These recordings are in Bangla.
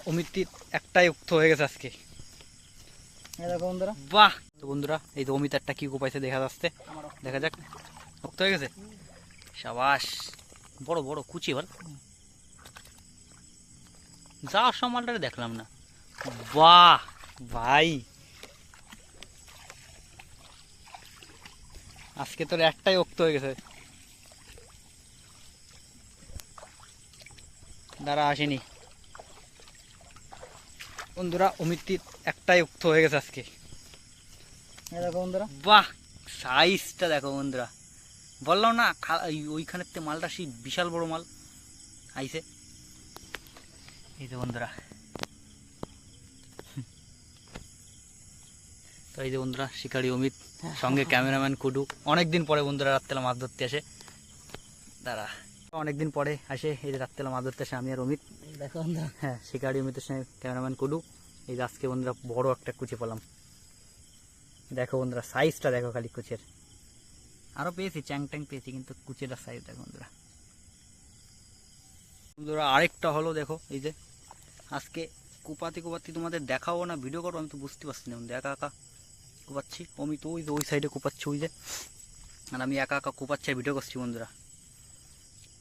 অমিতটির একটাই উক্ত হয়ে গেছে আজকে। দেখো বন্ধুরা, বাহ! তো বন্ধুরা, এই তো অমিত একটা কি কোপাইছে দেখা যাচ্ছে, দেখা যাক। উক্ত হয়ে গেছে, সাবাস। বড় বড় কুচি বল, যাওয়ার সময়টা দেখলাম না। বাহ ভাই, আজকে তোর একটাই উক্ত হয়ে গেছে। দাঁড়া আসেনি বন্ধুরা, অমিতটির একটাই উক্ত হয়ে গেছে আজকে। দেখো বন্ধুরা, বাহ! সাইজটা দেখো বন্ধুরা, বললাম না ওইখানের তে মালটা সেই বিশাল বড় মাল আইছে। এই যে বন্ধুরা, তো এই যে বন্ধুরা শিকারি অমিত, সঙ্গে ক্যামেরাম্যান কুডু। অনেকদিন পরে বন্ধুরা রাত্রেলা মাছ ধরতে আসে। দাঁড়া, অনেকদিন পরে আসে এই যে রাত্রেলা মাছ ধরতে আসে আমি আর অমিত। দেখো বন্ধুরা, হ্যাঁ, শিকারি অমিতের সঙ্গে ক্যামেরাম্যান কুডু। এই যে আজকে বন্ধুরা বড় একটা কুচি পেলাম। দেখো বন্ধুরা, সাইজটা দেখো খালি কুচের। আরও পেয়েছি, চ্যাং ট্যাং পেয়েছি, কিন্তু কুচের সাইজ দেখো বন্ধুরা। বন্ধুরা আরেকটা হলো দেখো, এই যে আজকে কোপাতে কোপাতে তোমাদের দেখাবো না ভিডিও করবো, আমি তো বুঝতে পারছি না। একা একা কোপাচ্ছি, অমিত ওই যে ওই সাইডে কোপাচ্ছি ওই যে, আর আমি একা একা কোপাচ্ছি আর ভিডিও করছি বন্ধুরা।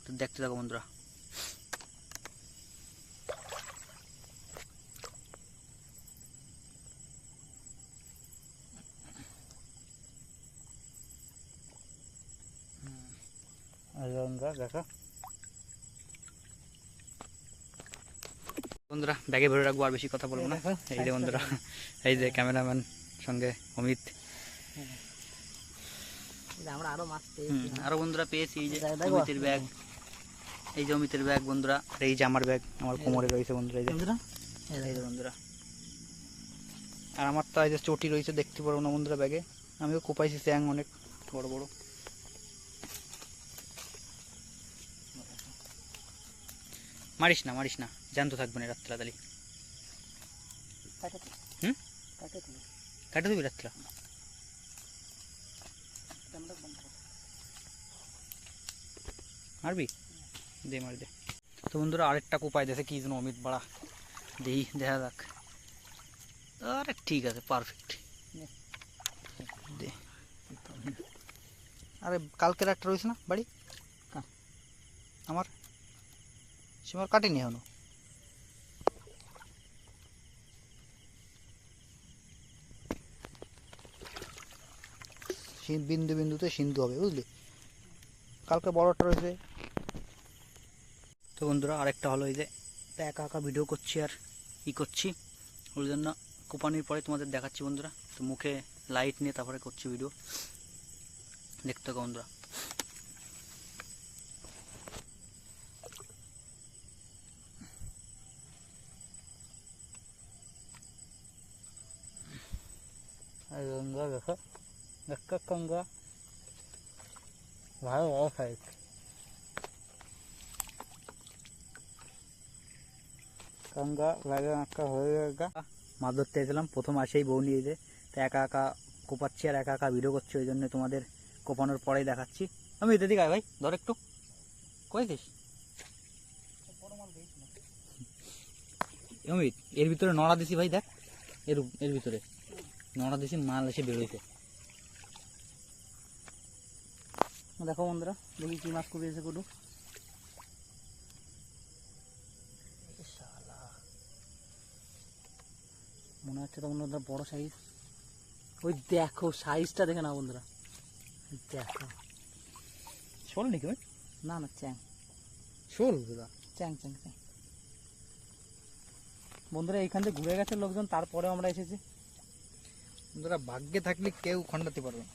তো দেখতে থাকো বন্ধুরা। দেখো বন্ধুরা, ব্যাগে ভরে রাখবো, আর বেশি কথা বলবো না। এই যে বন্ধুরা, এই যে ক্যামেরাম্যান সঙ্গে অমিত। আমরা আরো মাছ পেয়েছি, আরো বন্ধুরা পেয়েছি। এই যে অমিতের ব্যাগ, এই যে অমিতের ব্যাগ বন্ধুরা, আর এই যে আমার ব্যাগ আমার কোমরে রয়েছে বন্ধুরা। এই যে বন্ধুরা, এই যে বন্ধুরা, আর আমার তো এই যে চটি রয়েছে দেখতে পারো না বন্ধুরা ব্যাগে। আমিও কোপাইছি চ্যাং অনেক বড় বড়। মারিস না মারিস না, জ্যান্ত থাকবে না রাত্রে তাড়াতাড়ি। কাটে দিবি রাত্রে, মারবি দে, মারি দে। তো বন্ধুরা আরেকটা কোপাই দিয়েছে কি যেন অমিত, বাড়া দেই দেখা যাক। আরে ঠিক আছে, পারফেক্ট দে। আরে কালকের একটা রয়েছে না বাড়ি আমার, সে আমার কাটেনি এখনো। বিন্দু বিন্দুতে সিন্ধু হবে বুঝলি, কালকে বড়টা রয়েছে। তো বন্ধুরা আরেকটা হলো এই যে একা একা ভিডিও করছি আর ই করছি, ওই জন্য কোপানির পরে তোমাদের দেখাচ্ছি বন্ধুরা। তো মুখে লাইট নিয়ে তারপরে করছি ভিডিও, দেখতে থাকো বন্ধুরা। দেখো একটা কাঙ্গা, ভালো বড় সাইজ। কাঙ্গা লাগে একটা হয়ে গেছে। মাছ ধরতে এসেছিলাম, প্রথম আসেই বউ নিয়ে যে, তো একা একা কোপাচ্ছি আর একা একা ভিডিও করছি, ওই জন্য তোমাদের কোপানোর পরেই দেখাচ্ছি। আমি এতে দিকে ভাই ধর একটু, কইছিস অমিত, এর ভিতরে নড়া দিছি ভাই, দেখ এর ভিতরে নড়া দিছি, মাল এসে বেরোইছে। দেখো বন্ধুরা, দেখি কি মাছ কুপিয়েছে কুটু। মনে হচ্ছে তো বন্ধুরা বড় সাইজ। ওই দেখো সাইজটা দেখে না বন্ধুরা, দেখো। শোল নাকি ভাই? না না, চ্যাং, শোল দাদা, চ্যাং চ্যাং চ্যাং। বন্ধুরা এইখান থেকে ঘুরে গেছে লোকজন, তারপরেও আমরা এসেছি। বন্ধুরা ভাগ্যে থাকলে কেউ খণ্ডাতে পারবে না।